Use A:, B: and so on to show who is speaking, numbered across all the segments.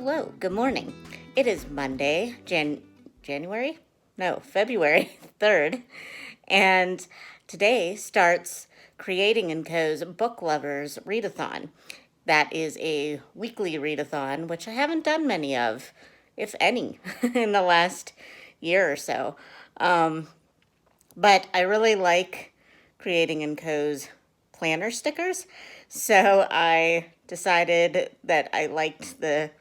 A: Hello, good morning. It is Monday, February 3rd, and today starts Creating & Co.'s Book Lovers Readathon. That is a weekly readathon, which I haven't done many of, if any, in the last year or so. But I really like Creating & Co.'s planner stickers, so I decided that I liked the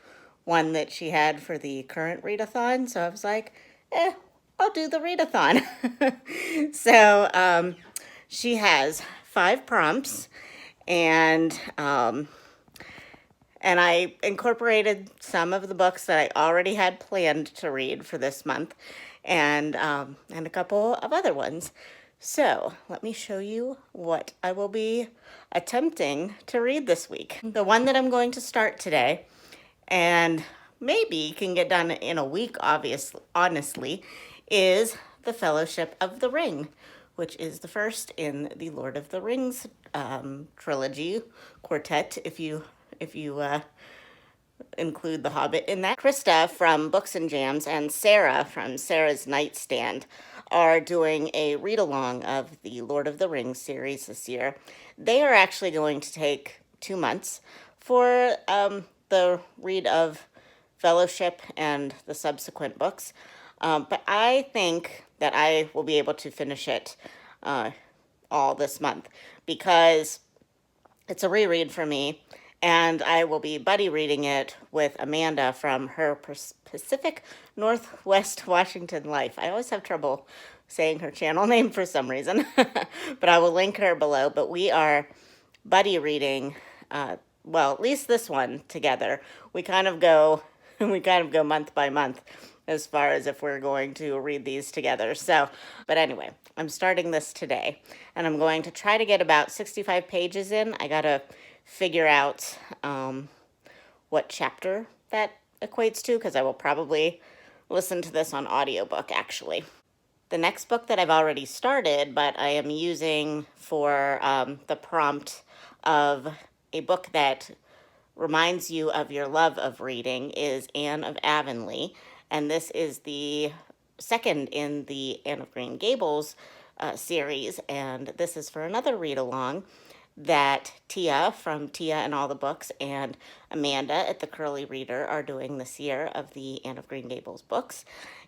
A: one that she had for the current readathon, so I was like, I'll do the readathon. So she has 5 prompts, and I incorporated some of the books that I already had planned to read for this month, and a couple of other ones. So let me show you what I will be attempting to read this week. The one that I'm going to start today, and maybe can get done in a week, honestly, is The Fellowship of the Ring, which is the first in the Lord of the Rings trilogy quartet, if you include The Hobbit in that. Krista from Books and Jams and Sarah from Sarah's Nightstand are doing a read-along of the Lord of the Rings series this year. They are actually going to take 2 months for the read of Fellowship and the subsequent books. But I think that I will be able to finish it all this month because it's a reread for me, and I will be buddy reading it with Amanda from her Pacific Northwest Washington Life. I always have trouble saying her channel name for some reason, but I will link her below. But we are buddy reading, well, at least this one together. We kind of go month by month as far as if we're going to read these together. So, but anyway, I'm starting this today, and I'm going to try to get about 65 pages in. I gotta figure out what chapter that equates to, because I will probably listen to this on audiobook, actually. The next book that I've already started, but I am using for the prompt of a book that reminds you of your love of reading, is Anne of Avonlea. And this is the second in the Anne of Green Gables series. And this is for another read-along that Tia from Tia and All the Books and Amanda at the Curly Reader are doing this year of the Anne of Green Gables books.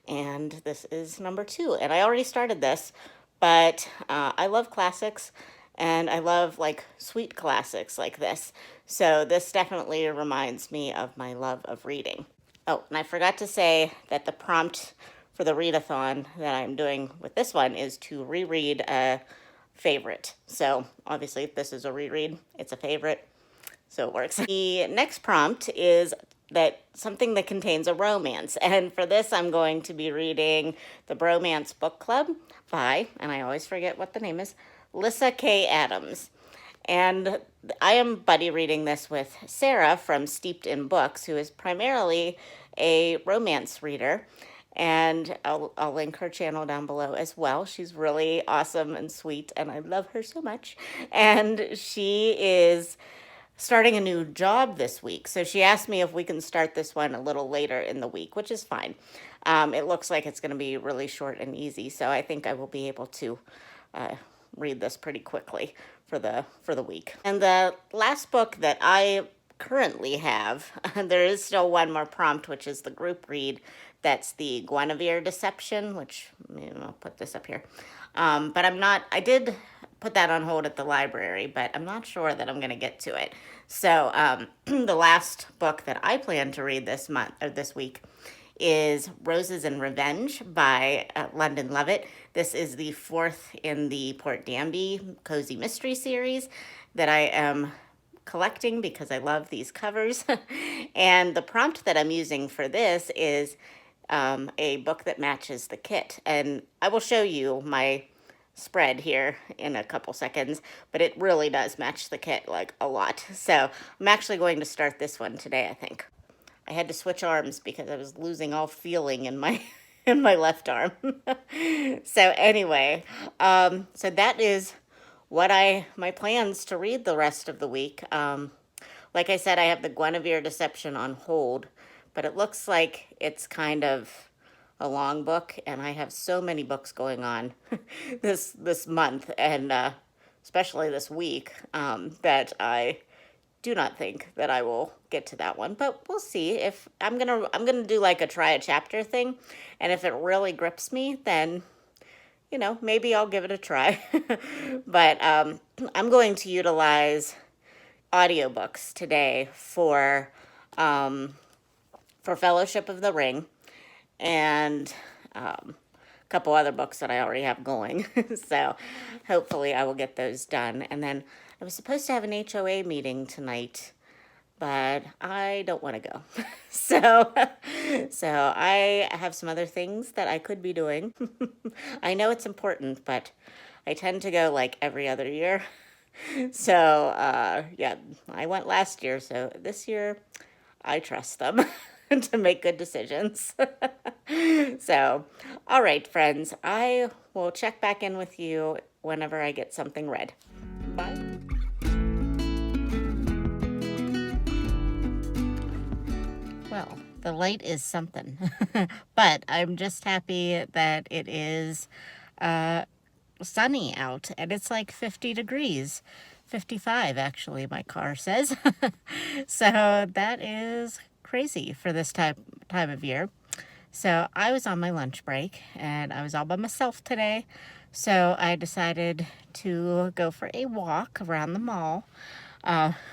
A: And this is number 2. And I already started this, but I love classics, and I love like sweet classics like this. So this definitely reminds me of my love of reading. Oh, and I forgot to say that the prompt for the readathon that I'm doing with this one is to reread a favorite. So obviously if this is a reread, it's a favorite, so it works. The next prompt is that something that contains a romance, and for this I'm going to be reading the Bromance Book Club by, and I always forget what the name is, Lyssa K. Adams. And I am buddy reading this with Sarah from Steeped in Books, who is primarily a romance reader. And I'll link her channel down below as well. She's really awesome and sweet, and I love her so much. And she is starting a new job this week. So she asked me if we can start this one a little later in the week, which is fine. It looks like it's going to be really short and easy, so I think I will be able to read this pretty quickly for the week. And the last book that I currently have, there is still one more prompt, which is the group read. That's the Guinevere Deception, which I'll put this up here. But I did put that on hold at the library, but I'm not sure that I'm going to get to it. So the last book that I plan to read this week is Roses and Revenge by London Lovett. This is the 4th in the Port Danby Cozy Mystery series that I am collecting because I love these covers. And the prompt that I'm using for this is a book that matches the kit. And I will show you my spread here in a couple seconds, but it really does match the kit like a lot. So I'm actually going to start this one today, I think. I had to switch arms because I was losing all feeling in my in my left arm. So anyway, so that is what my plans to read the rest of the week. Like I said, I have the Guinevere Deception on hold but it looks like it's kind of a long book, and I have so many books going on this month, and especially this week, that I do not think that I will get to that one, but we'll see. If I'm gonna do like a try a chapter thing, and if it really grips me, then maybe I'll give it a try. But I'm going to utilize audiobooks today for Fellowship of the Ring and a couple other books that I already have going. So hopefully I will get those done. And then I was supposed to have an HOA meeting tonight, but I don't want to go. So, so I have some other things that I could be doing. I know it's important, but I tend to go like every other year. So, yeah, I went last year, so this year I trust them to make good decisions. So, all right, friends, I will check back in with you whenever I get something read. Bye. Well, the light is something, but I'm just happy that it is sunny out, and it's like 50 degrees. 55 actually, my car says. So that is crazy for this time of year. So I was on my lunch break, and I was all by myself today. So I decided to go for a walk around the mall.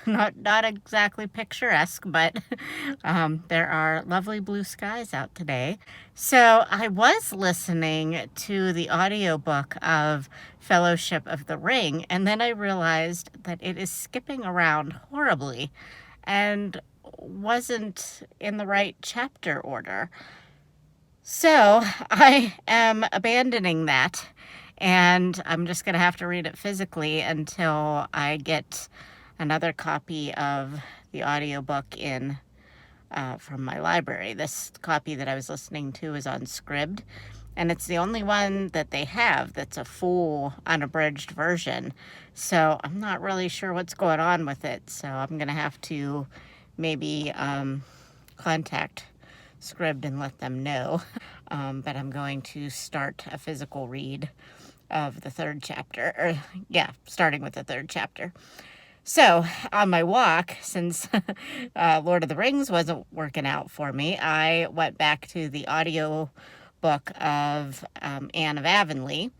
A: Not exactly picturesque, but there are lovely blue skies out today. So I was listening to the audiobook of Fellowship of the Ring, and then I realized that it is skipping around horribly and wasn't in the right chapter order. So I am abandoning that, and I'm just going to have to read it physically until I get another copy of the audiobook in from my library. This copy that I was listening to is on Scribd, and it's the only one that they have that's a full unabridged version. So I'm not really sure what's going on with it. So I'm going to have to maybe contact Scribd and let them know. But I'm going to start a physical read of the third chapter, or yeah, starting with the third chapter. So on my walk, since Lord of the Rings wasn't working out for me, I went back to the audio book of Anne of Avonlea,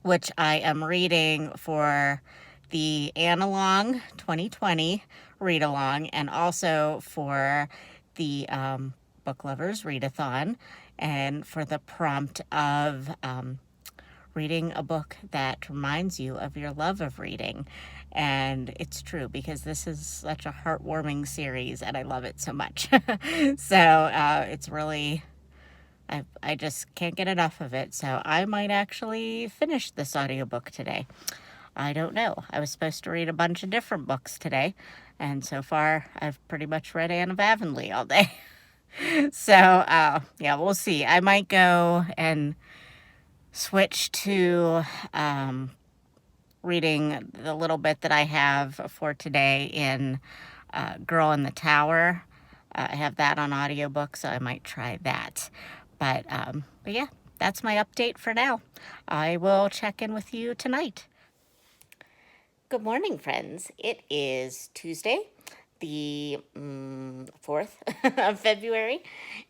A: which I am reading for the Annalong 2020 read along, and also for the Book Lovers Readathon, and for the prompt of reading a book that reminds you of your love of reading. And it's true, because this is such a heartwarming series and I love it so much. So it's really, I just can't get enough of it. So I might actually finish this audiobook today. I don't know. I was supposed to read a bunch of different books today, and so far I've pretty much read Anne of Avonlea all day. So yeah, we'll see. I might go and switch to reading the little bit that I have for today in Girl in the Tower. I have that on audiobook, so I might try that. But yeah, that's my update for now. I will check in with you tonight. Good morning, friends. It is Tuesday, the 4th of February,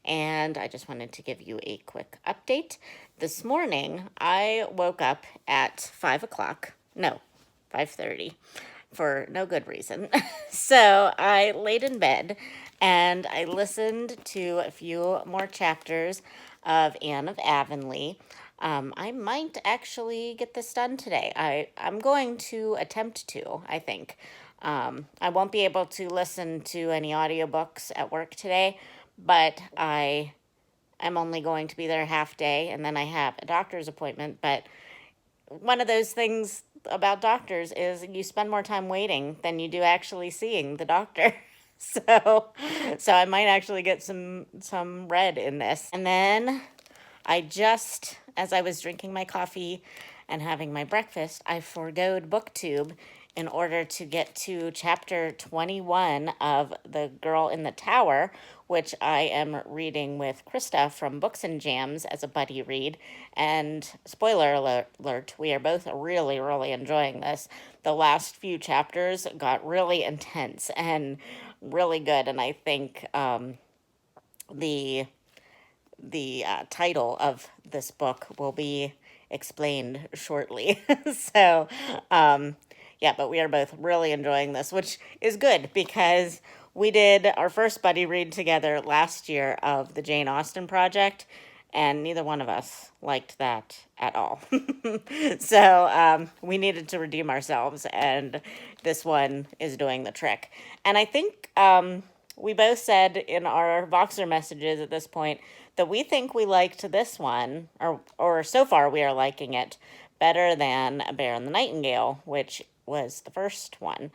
A: and I just wanted to give you a quick update. This morning, I woke up at 5 o'clock. No, 5:30, for no good reason. So I laid in bed and I listened to a few more chapters of Anne of Avonlea. I might actually get this done today. I'm going to attempt to, I think. I won't be able to listen to any audiobooks at work today, but I'm only going to be there half day, and then I have a doctor's appointment. But one of those things about doctors is you spend more time waiting than you do actually seeing the doctor. So I might actually get some read in this. And then as I was drinking my coffee and having my breakfast, I forgoed BookTube in order to get to chapter 21 of The Girl in the Tower, which I am reading with Krista from Books and Jams as a buddy read. And spoiler alert, we are both really, really enjoying this. The last few chapters got really intense and really good, and I think the title of this book will be explained shortly. So, yeah, but we are both really enjoying this, which is good because we did our first buddy read together last year of the Jane Austen project, and neither one of us liked that at all. So we needed to redeem ourselves, and this one is doing the trick. And I think we both said in our Voxer messages at this point that we think we liked this one, or so far we are liking it better than A Bear and the Nightingale, which was the first one.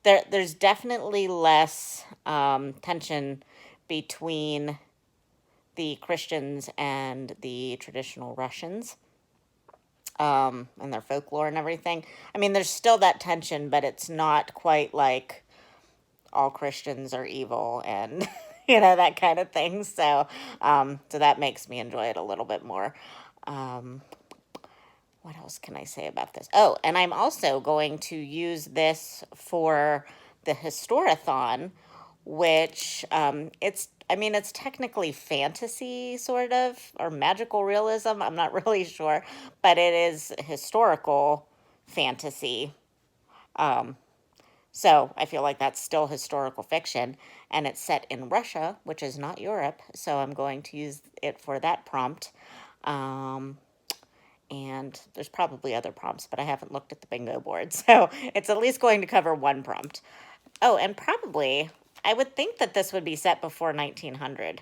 A: There's definitely less tension between the Christians and the traditional Russians, and their folklore and everything. I mean, there's still that tension, but it's not quite like all Christians are evil and that kind of thing. So so that makes me enjoy it a little bit more. What else can I say about this? Oh, and I'm also going to use this for the Historathon, which it's technically fantasy, sort of, or magical realism. I'm not really sure, but it is historical fantasy. So I feel like that's still historical fiction, and it's set in Russia, which is not Europe. So I'm going to use it for that prompt. And there's probably other prompts, but I haven't looked at the bingo board. So it's at least going to cover one prompt. Oh, and probably, I would think that this would be set before 1900.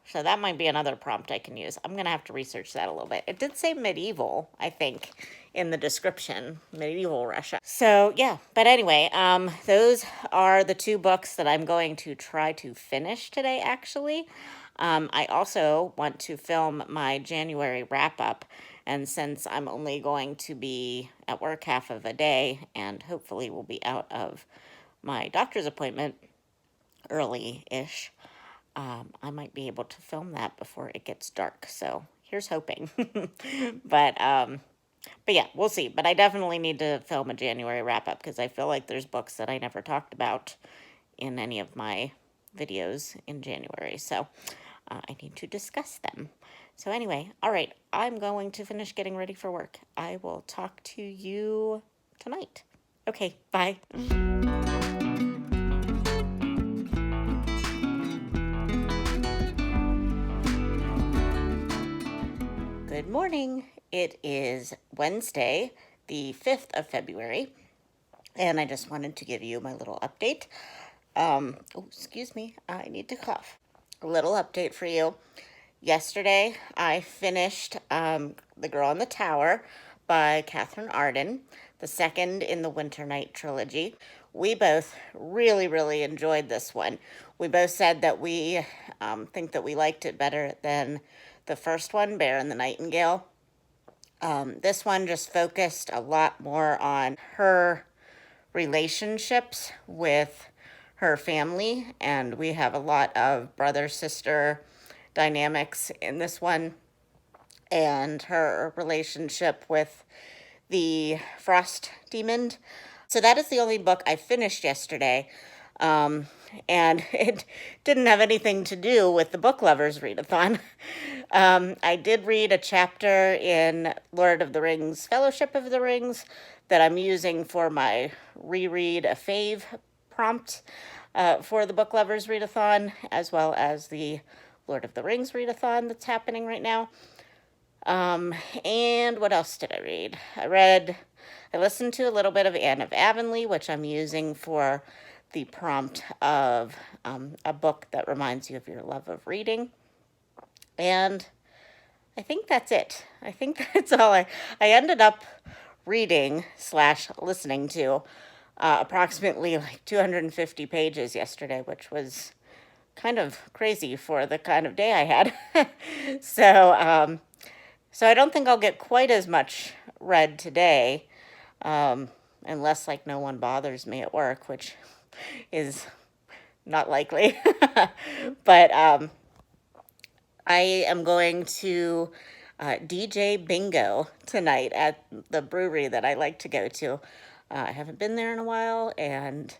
A: So that might be another prompt I can use. I'm going to have to research that a little bit. It did say medieval, I think, in the description, medieval Russia. So yeah, but anyway, those are the two books that I'm going to try to finish today, actually. I also want to film my January wrap-up, and since I'm only going to be at work half of a day, and hopefully will be out of my doctor's appointment early-ish, I might be able to film that before it gets dark. So here's hoping. But yeah, we'll see. But I definitely need to film a January wrap-up because I feel like there's books that I never talked about in any of my videos in January. So I need to discuss them. So anyway, all right, I'm going to finish getting ready for work. I will talk to you tonight. Okay, bye. Good morning. It is Wednesday, the 5th of February, and I just wanted to give you my little update. Oh, excuse me, I need to cough. A little update for you. Yesterday, I finished The Girl in the Tower by Catherine Arden, the second in the Winter Night trilogy. We both really, really enjoyed this one. We both said that we think that we liked it better than the first one, Bear and the Nightingale. This one just focused a lot more on her relationships with her family, and we have a lot of brother-sister dynamics in this one, and her relationship with the frost demon. So that is the only book I finished yesterday, and it didn't have anything to do with the book lovers readathon. I did read a chapter in Lord of the Rings, Fellowship of the Rings, that I'm using for my reread a fave prompt for the book lovers readathon, as well as the Lord of the Rings readathon that's happening right now. And what else did I read? I listened to a little bit of Anne of Avonlea, which I'm using for the prompt of a book that reminds you of your love of reading. And I think that's it. I think that's all I ended up reading / listening to approximately like 250 pages yesterday, which was kind of crazy for the kind of day I had. So I don't think I'll get quite as much read today. unless like no one bothers me at work, which is not likely. But I am going to DJ bingo tonight at the brewery that I like to go to. I haven't been there in a while, and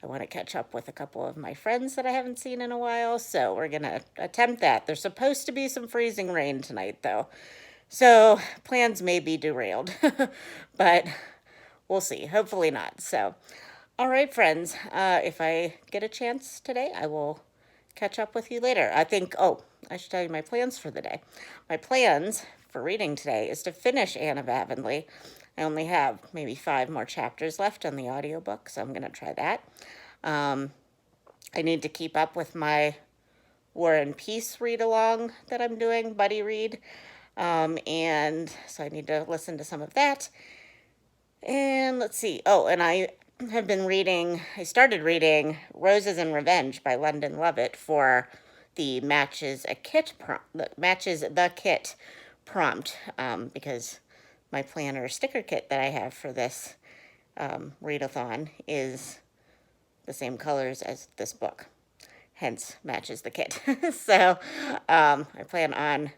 A: I want to catch up with a couple of my friends that I haven't seen in a while, so we're going to attempt that. There's supposed to be some freezing rain tonight, though, so plans may be derailed, but we'll see. Hopefully not. So, all right, friends, if I get a chance today, I will catch up with you later. I think, oh, I should tell you my plans for the day. My plans for reading today is to finish Anne of Avonlea. I only have maybe 5 more chapters left on the audiobook, so I'm going to try that. I need to keep up with my War and Peace read along that I'm doing, buddy read. And so I need to listen to some of that. And let's see. Oh, and I started reading Roses and Revenge by London Lovett for the Matches the Kit prompt, because my planner sticker kit that I have for this readathon is the same colors as this book, hence Matches the Kit. So I plan on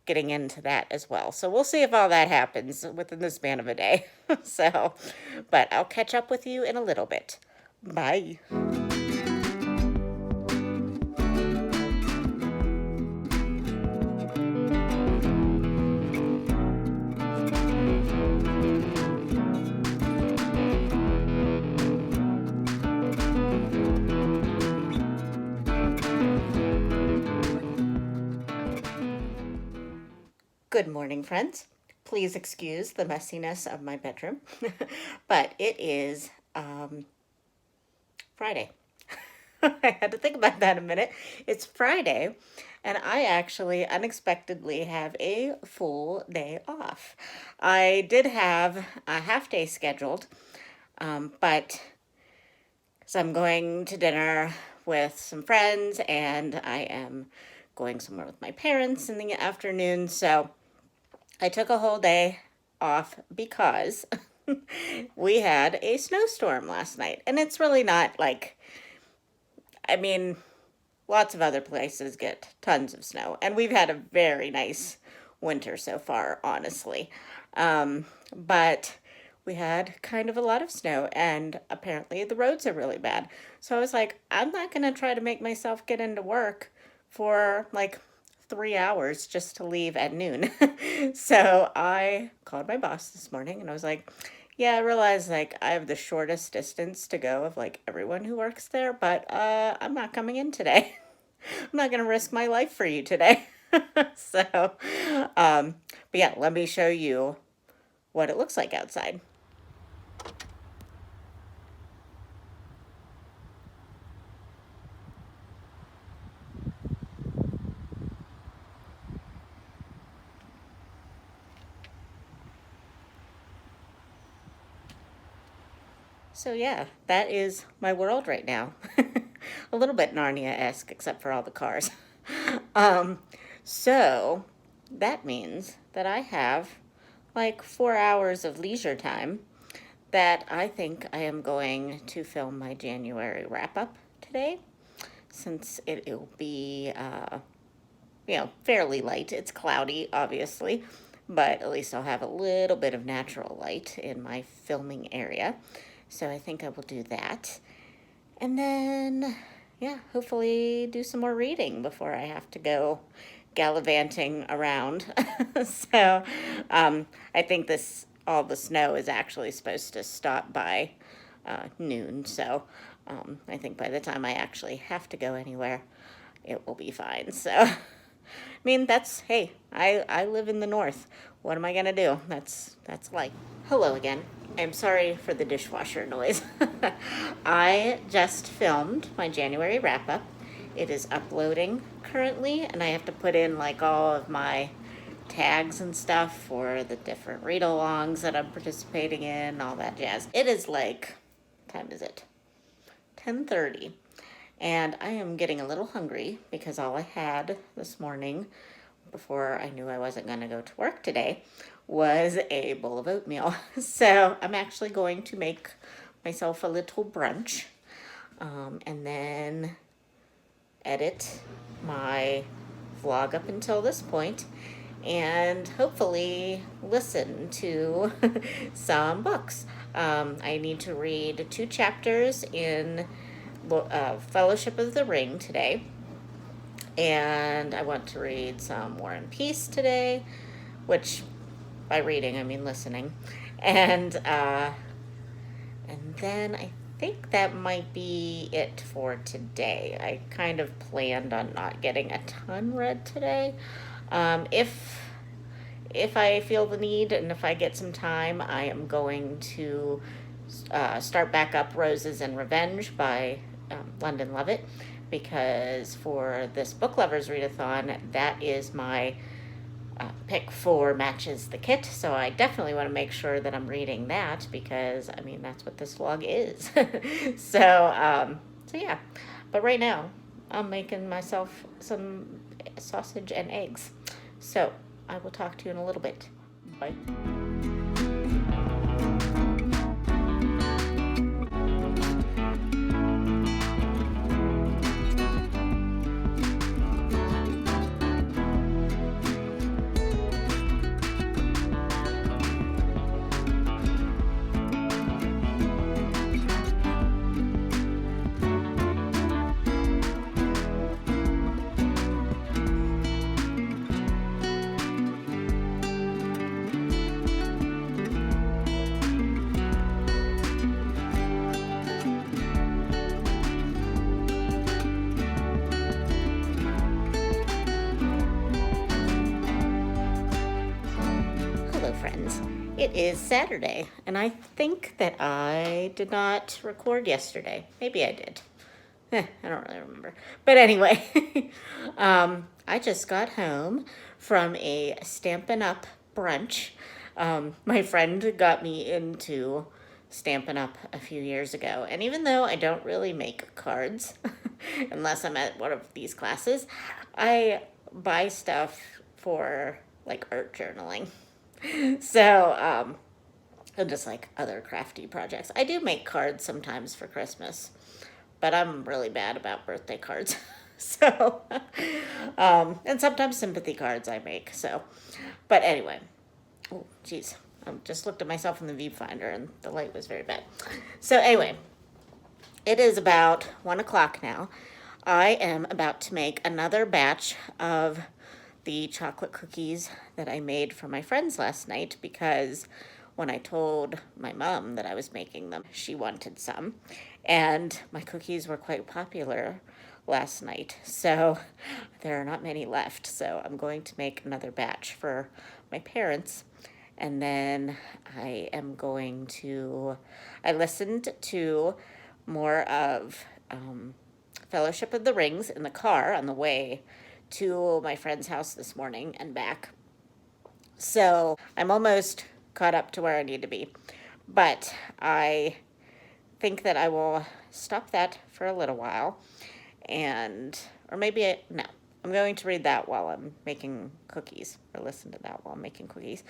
A: getting into that as well. So we'll see if all that happens within the span of a day. So, but I'll catch up with you in a little bit. Bye. Good morning, friends. Please excuse the messiness of my bedroom, but it is Friday. I had to think about that a minute. It's Friday, and I actually unexpectedly have a full day off. I did have a half day scheduled, but so I'm going to dinner with some friends, and I am going somewhere with my parents in the afternoon, so I took a whole day off because we had a snowstorm last night. And it's really not like, I mean, lots of other places get tons of snow. And we've had a very nice winter so far, honestly. But we had kind of a lot of snow, and apparently the roads are really bad. So I was like, I'm not going to try to make myself get into work for like 3 hours just to leave at noon. So I called my boss this morning and I was like, yeah, I realize like I have the shortest distance to go of like everyone who works there, but I'm not coming in today. I'm not going to risk my life for you today. So, but yeah, let me show you what it looks like outside. So yeah, that is my world right now. A little bit Narnia-esque, except for all the cars. So that means that I have like 4 hours of leisure time that I think I am going to film my January wrap-up today, since it will be, fairly light. It's cloudy, obviously, but at least I'll have a little bit of natural light in my filming area. So I think I will do that. And then, yeah, hopefully do some more reading before I have to go gallivanting around. So I think all the snow is actually supposed to stop by noon. So I think by the time I actually have to go anywhere, it will be fine. So, I mean, hey, I live in the north. What am I going to do? That's life. Hello again. I'm sorry for the dishwasher noise. I just filmed my January wrap-up. It is uploading currently, and I have to put in like all of my tags and stuff for the different read-alongs that I'm participating in, all that jazz. It is like, what time is it? 10:30. And I am getting a little hungry because all I had this morning before I knew I wasn't going to go to work today was a bowl of oatmeal. So I'm actually going to make myself a little brunch, and then edit my vlog up until this point, and hopefully listen to some books. I need to read 2 chapters in Fellowship of the Ring today, and I want to read some War and Peace today, which by reading I mean listening, and then I think that might be it for today. I kind of planned on not getting a ton read today. If I feel the need and if I get some time, I am going to start back up Roses and Revenge by London Lovett, because for this book lovers readathon, that is my pick for Matches the Kit. So I definitely want to make sure that I'm reading that, because I mean that's what this vlog is. So yeah. But right now I'm making myself some sausage and eggs. So I will talk to you in a little bit. Bye. Friends, it is Saturday, and I think that I did not record yesterday. Maybe I did. I don't really remember. But anyway, I just got home from a Stampin' Up brunch. My friend got me into Stampin' Up a few years ago, and even though I don't really make cards, unless I'm at one of these classes, I buy stuff for like art journaling. So, and just like other crafty projects. I do make cards sometimes for Christmas, but I'm really bad about birthday cards. So, and sometimes sympathy cards I make. So, but anyway, oh, geez, I just looked at myself in the viewfinder and the light was very bad. So anyway, it is about 1 o'clock now. I am about to make another batch of the chocolate cookies that I made for my friends last night, because when I told my mom that I was making them, she wanted some, and my cookies were quite popular last night, so there are not many left. So I'm going to make another batch for my parents, and then I listened to more of Fellowship of the Rings in the car on the way to my friend's house this morning and back. So I'm almost caught up to where I need to be. But I think that I will stop that for a little while. I'm going to read that while I'm making cookies, or listen to that while I'm making cookies.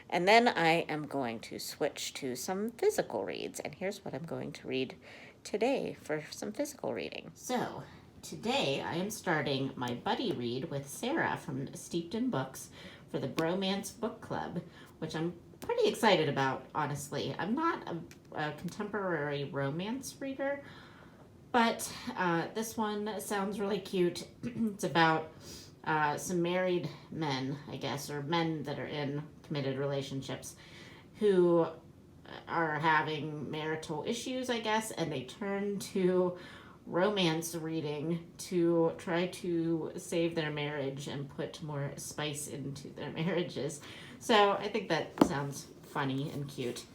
A: And then I am going to switch to some physical reads. And here's what I'm going to read today for some physical reading. So today I am starting my buddy read with Sarah from Steeped in Books for the Bromance Book Club, which I'm pretty excited about, honestly. I'm not a contemporary romance reader, but this one sounds really cute. It's about some married men, I guess, or men that are in committed relationships who are having marital issues, I guess, and they turn to romance reading to try to save their marriage and put more spice into their marriages. So I think that sounds funny and cute.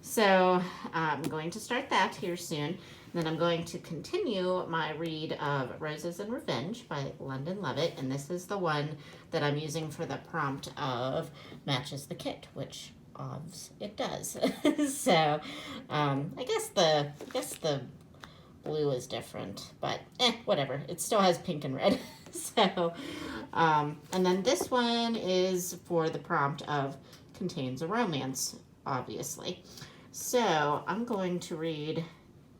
A: So I'm going to start that here soon. Then I'm going to continue my read of Roses and Revenge by London Lovett, and this is the one that I'm using for the prompt of Matches the Kit, which it does. So I guess the blue is different, but whatever. It still has pink and red. So, and then this one is for the prompt of contains a romance, obviously. So I'm going to read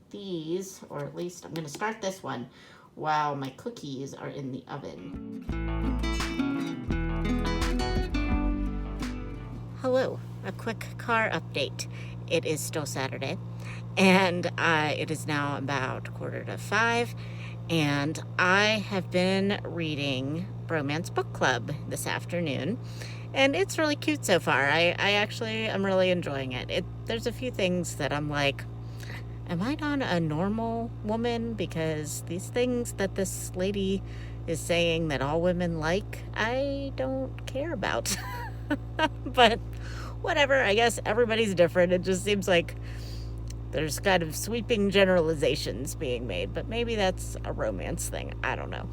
A: these, or at least I'm going to start this one while my cookies are in the oven. Hello, a quick car update. It is still Saturday, and it is now about 4:45, and I have been reading Bromance Book Club this afternoon, and it's really cute so far. I actually am really enjoying it. There's a few things that I'm like, am I not a normal woman? Because these things that this lady is saying that all women like, I don't care about. But whatever, I guess everybody's different. It just seems like there's kind of sweeping generalizations being made, but maybe that's a romance thing. I don't know.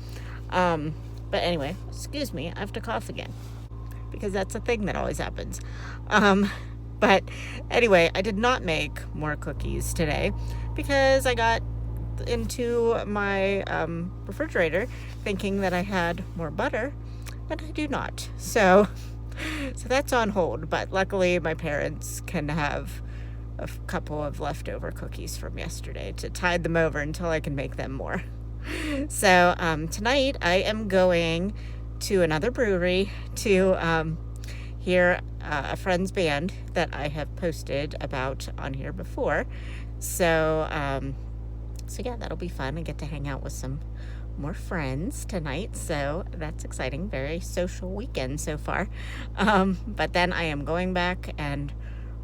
A: But anyway, excuse me, I have to cough again because that's a thing that always happens. But anyway, I did not make more cookies today because I got into my refrigerator thinking that I had more butter, but I do not. So that's on hold, but luckily my parents can have a couple of leftover cookies from yesterday to tide them over until I can make them more. So tonight I am going to another brewery to hear a friend's band that I have posted about on here before. So yeah, that'll be fun. I get to hang out with some more friends tonight, so that's exciting. Very social weekend so far. But then I am going back and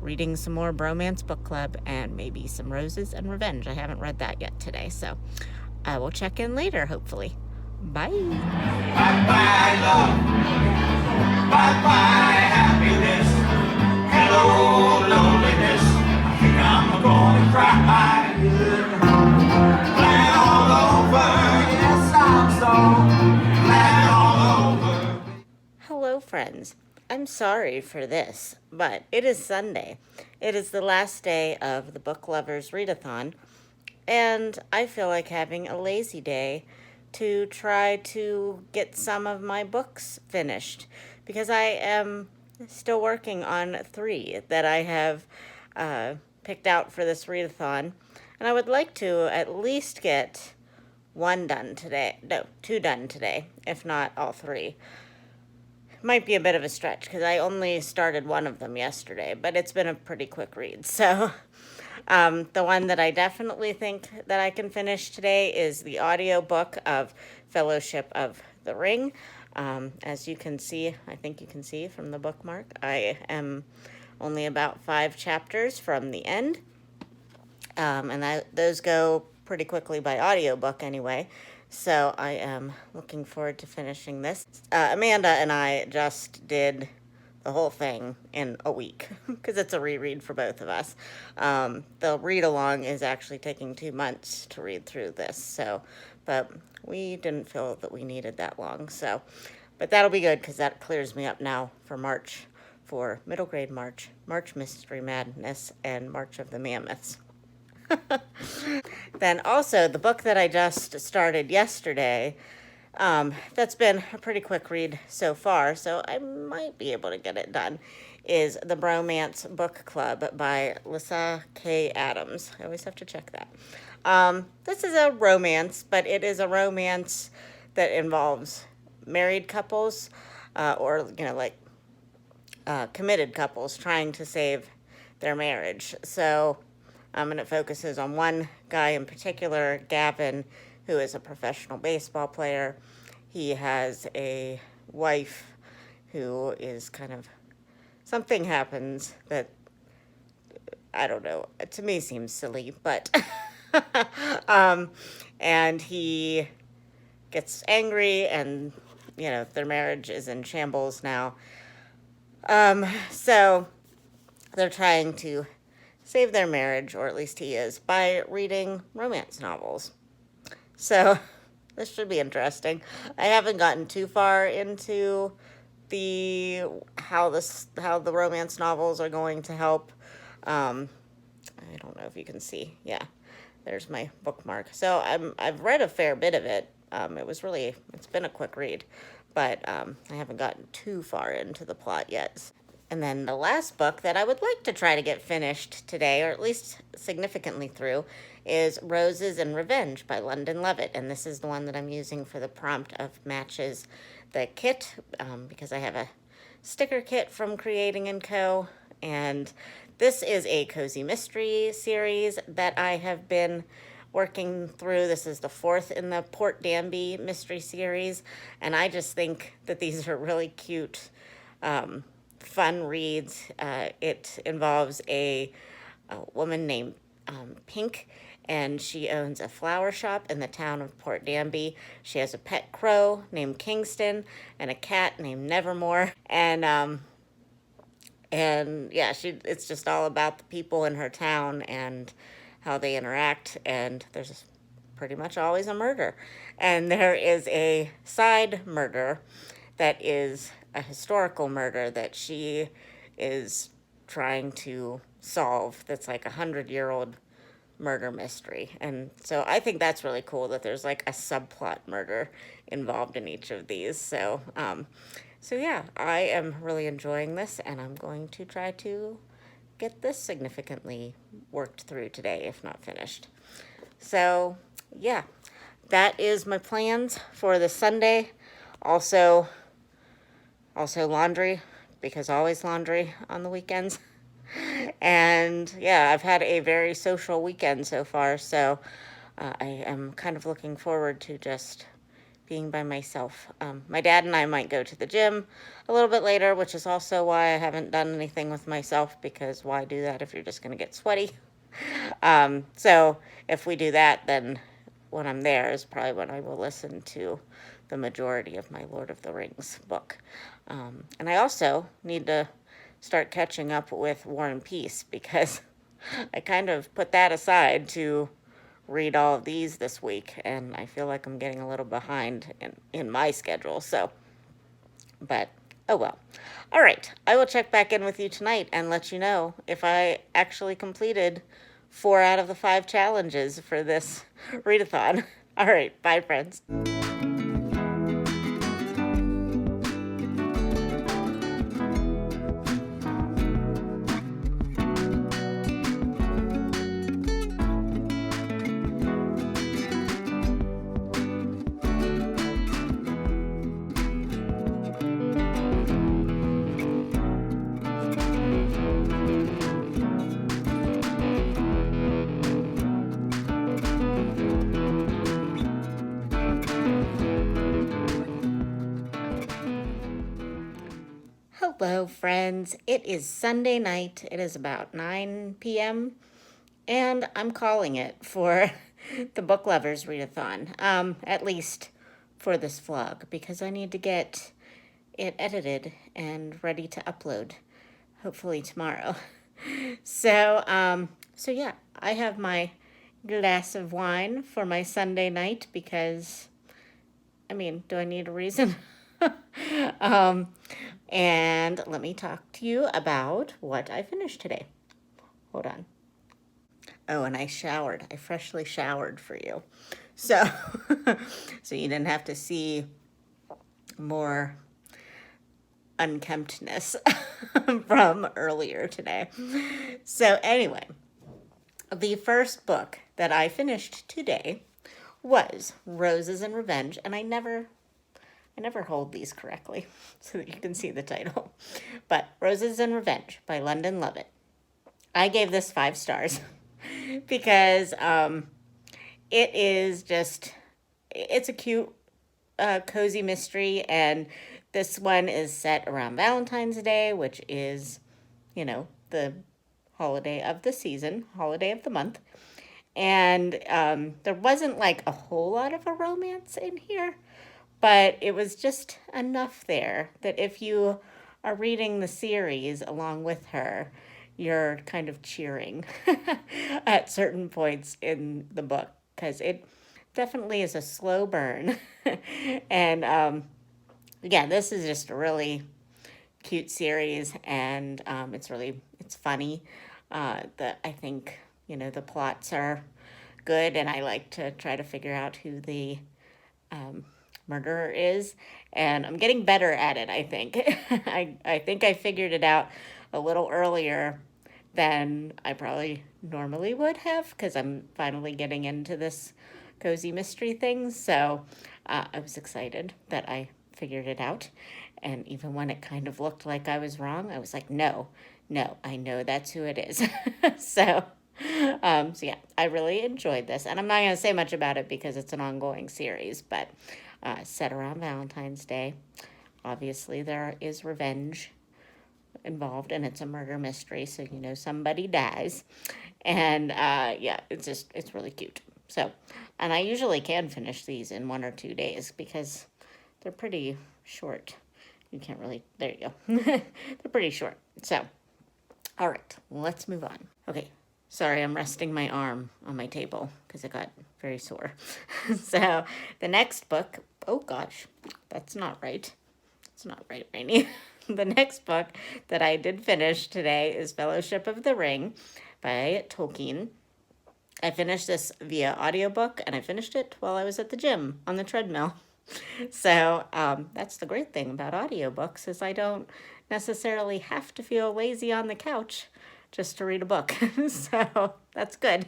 A: reading some more Bromance Book Club and maybe some Roses and Revenge. I haven't read that yet today, so I will check in later, hopefully. Bye.
B: Bye-bye love, bye-bye happiness, hello loneliness, I think I'm gonna cry. Glad all over, yes I'm so glad all over.
A: Hello, friends. I'm sorry for this, but it is Sunday. It is the last day of the Book Lovers Readathon, and I feel like having a lazy day to try to get some of my books finished because I am still working on 3 that I have picked out for this readathon, and I would like to at least get 1 done today. No, 2 done today, if not all 3. Might be a bit of a stretch because I only started one of them yesterday, but it's been a pretty quick read. So the one that I definitely think that I can finish today is the audiobook of Fellowship of the Ring. As you can see, I think you can see from the bookmark, I am only about 5 chapters from the end. And those go pretty quickly by audiobook anyway. So I am looking forward to finishing this. Amanda and I just did the whole thing in a week because it's a reread for both of us. The read along is actually taking 2 months to read through this. So, but we didn't feel that we needed that long. So, but that'll be good because that clears me up now for March, for middle grade March, March Mystery Madness, and March of the Mammoths. Then also the book that I just started yesterday, that's been a pretty quick read so far, so I might be able to get it done, is The Bromance Book Club by Lyssa K. Adams. I always have to check that. This is a romance, but it is a romance that involves married couples, or, committed couples trying to save their marriage. So and it focuses on one guy in particular, Gavin, who is a professional baseball player. He has a wife who is something happens that, I don't know, to me seems silly, but, and he gets angry and, their marriage is in shambles now. So they're trying to save their marriage, or at least he is, by reading romance novels. So this should be interesting. I haven't gotten too far into how the romance novels are going to help. I don't know if you can see. Yeah, there's my bookmark. So I've read a fair bit of it. It's been a quick read, but I haven't gotten too far into the plot yet. And then the last book that I would like to try to get finished today, or at least significantly through, is Roses and Revenge by London Levitt. And this is the one that I'm using for the prompt of matches the kit, because I have a sticker kit from Creating & Co. And this is a cozy mystery series that I have been working through. This is the fourth in the Port Danby mystery series. And I just think that these are really cute, fun reads. It involves a woman named Pink, and she owns a flower shop in the town of Port Danby. She has a pet crow named Kingston and a cat named Nevermore. And yeah, it's just all about the people in her town and how they interact. And there's pretty much always a murder. And there is a side murder that is a historical murder that she is trying to solve, that's like 100-year-old murder mystery. And so I think that's really cool that there's like a subplot murder involved in each of these. So yeah, I am really enjoying this, and I'm going to try to get this significantly worked through today, if not finished. So yeah, that is my plans for this Sunday. Also laundry, because always laundry on the weekends. And yeah, I've had a very social weekend so far, so I am kind of looking forward to just being by myself. My dad and I might go to the gym a little bit later, which is also why I haven't done anything with myself, because why do that if you're just going to get sweaty? So if we do that, then when I'm there is probably when I will listen to the majority of my Lord of the Rings book. And I also need to start catching up with War and Peace, because I kind of put that aside to read all of these this week, and I feel like I'm getting a little behind in my schedule. So, but oh well. All right, I will check back in with you tonight and let you know if I actually completed 4 out of the 5 challenges for this readathon. All right, bye friends. Hello, friends. It is Sunday night. It is about 9 p.m., and I'm calling it for the Book Lovers Readathon, at least for this vlog, because I need to get it edited and ready to upload, hopefully tomorrow. So yeah, I have my glass of wine for my Sunday night because, I mean, do I need a reason? And let me talk to you about what I finished today. Hold on. Oh, and I showered. I freshly showered for you. So, so you didn't have to see more unkemptness from earlier today. So anyway, the first book that I finished today was Roses and Revenge, and I never hold these correctly so that you can see the title. But Roses and Revenge by London Levitt. I gave this 5 stars because it is just, it's a cute, cozy mystery, and this one is set around Valentine's Day, which is, you know, the holiday of the season, holiday of the month. And there wasn't like a whole lot of a romance in here, but it was just enough there that if you are reading the series along with her, you're kind of cheering at certain points in the book, because it definitely is a slow burn. And yeah, this is just a really cute series, and it's funny. I think, you know, the plots are good, and I like to try to figure out who the murderer is, and I'm getting better at it, I think. I think I figured it out a little earlier than I probably normally would have because I'm finally getting into this cozy mystery thing. So I was excited that I figured it out. And even when it kind of looked like I was wrong, I was like, no, no, I know that's who it is. so, so yeah, I really enjoyed this. And I'm not going to say much about it because it's an ongoing series, but set around Valentine's Day. Obviously, there is revenge involved, and it's a murder mystery, so somebody dies. And yeah, it's really cute. So, and I usually can finish these in 1 or 2 days because they're pretty short. You can't really, there you go. They're pretty short. So, all right, let's move on. Okay, sorry, I'm resting my arm on my table because it got very sore. So, the next book, oh gosh, that's not right. It's not right, Rainy. The next book that I did finish today is Fellowship of the Ring by Tolkien. I finished this via audiobook, and I finished it while I was at the gym on the treadmill. So that's the great thing about audiobooks is I don't necessarily have to feel lazy on the couch just to read a book. So that's good.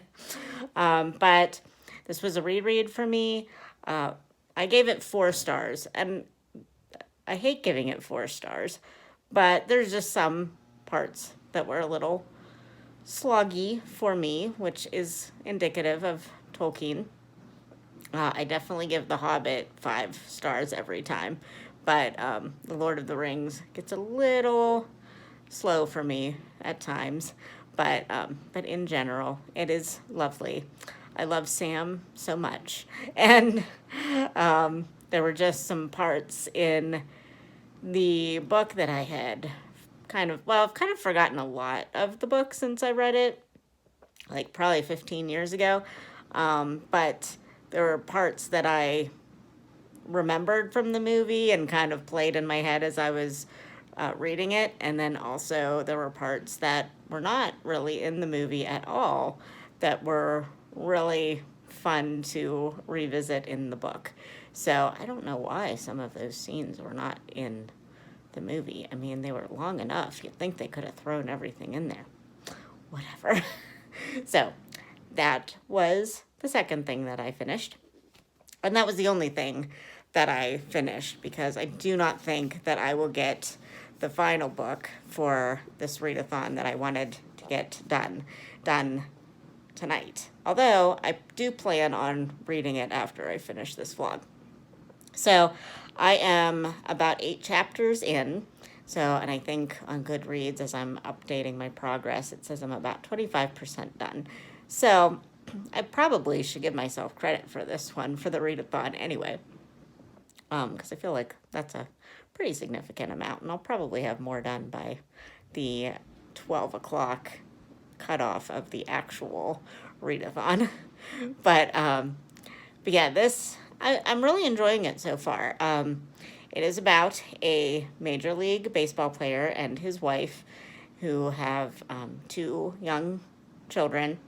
A: But this was a reread for me. I gave it 4 stars, and I hate giving it 4 stars, but there's just some parts that were a little sloggy for me, which is indicative of Tolkien. I definitely give The Hobbit 5 stars every time, but The Lord of the Rings gets a little slow for me at times, but in general, it is lovely. I love Sam so much, and there were just some parts in the book that I had I've kind of forgotten a lot of the book since I read it, like probably 15 years ago. But there were parts that I remembered from the movie and kind of played in my head as I was reading it. And then also there were parts that were not really in the movie at all that were really fun to revisit in the book. So I don't know why some of those scenes were not in the movie. I mean, they were long enough. You'd think they could have thrown everything in there. Whatever. So that was the second thing that I finished. And that was the only thing that I finished because I do not think that I will get the final book for this readathon that I wanted to get done tonight. Although I do plan on reading it after I finish this vlog. So I am about 8 chapters in. So, and I think on Goodreads, as I'm updating my progress, it says I'm about 25% done. So I probably should give myself credit for this one, for the readathon anyway, because I feel like that's a pretty significant amount, and I'll probably have more done by the 12 o'clock cutoff of the actual readathon. But yeah, I'm really enjoying it so far. It is about a Major League Baseball player and his wife who have 2 young children,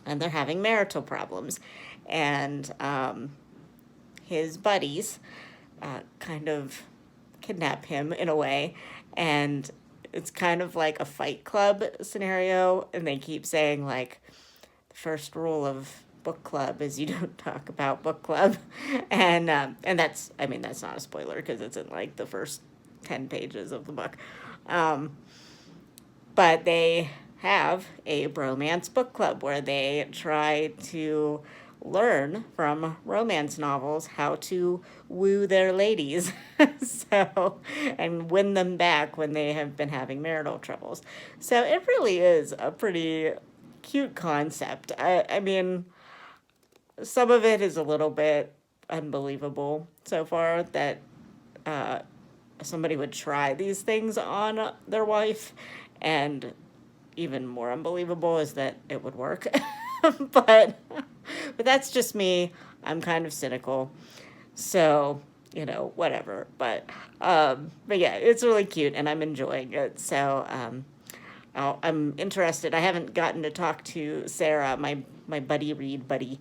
A: and they're having marital problems. And his buddies kind of kidnap him in a way, and it's kind of like a Fight Club scenario, and they keep saying, like, the first rule of book club is you don't talk about book club. And that's, I mean, that's not a spoiler because it's in like the first 10 pages of the book. But they have a bromance book club where they try to learn from romance novels how to woo their ladies. So, and win them back when they have been having marital troubles. So it really is a pretty cute concept. I mean, some of it is a little bit unbelievable so far that somebody would try these things on their wife, and even more unbelievable is that it would work. but that's just me. I'm kind of cynical, so whatever. But yeah, it's really cute, and I'm enjoying it. So I'm interested. I haven't gotten to talk to Sarah, my buddy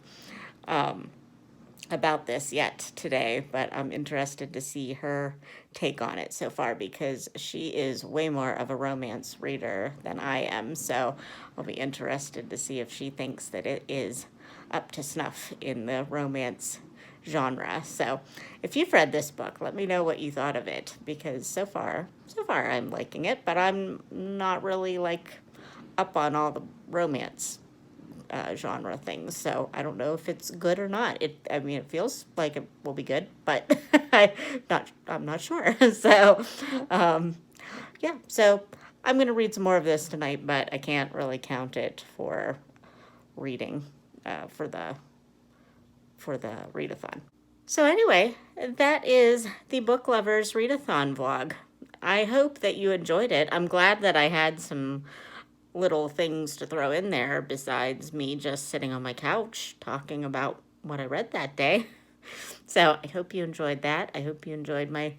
A: about this yet today, but I'm interested to see her take on it so far because she is way more of a romance reader than I am. So I'll be interested to see if she thinks that it is up to snuff in the romance genre. So if you've read this book, let me know what you thought of it because so far I'm liking it, but I'm not really like up on all the romance genre things. So I don't know if it's good or not. I mean, it feels like it will be good, but I'm not sure. So, yeah. So I'm gonna read some more of this tonight, but I can't really count it for reading for the readathon. So anyway, that is the Book Lovers Readathon vlog. I hope that you enjoyed it. I'm glad that I had some little things to throw in there besides me just sitting on my couch talking about what I read that day. So I hope you enjoyed that. I hope you enjoyed my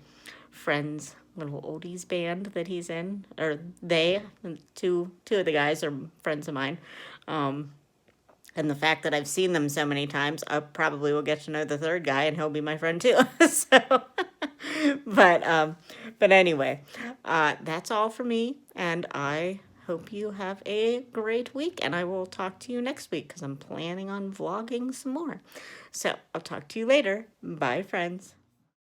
A: friend's little oldies band that he's in, or they, two of the guys are friends of mine. And the fact that I've seen them so many times, I probably will get to know the third guy and he'll be my friend too. So, but anyway, that's all for me. And I hope you have a great week. And I will talk to you next week because I'm planning on vlogging some more. So I'll talk to you later. Bye, friends.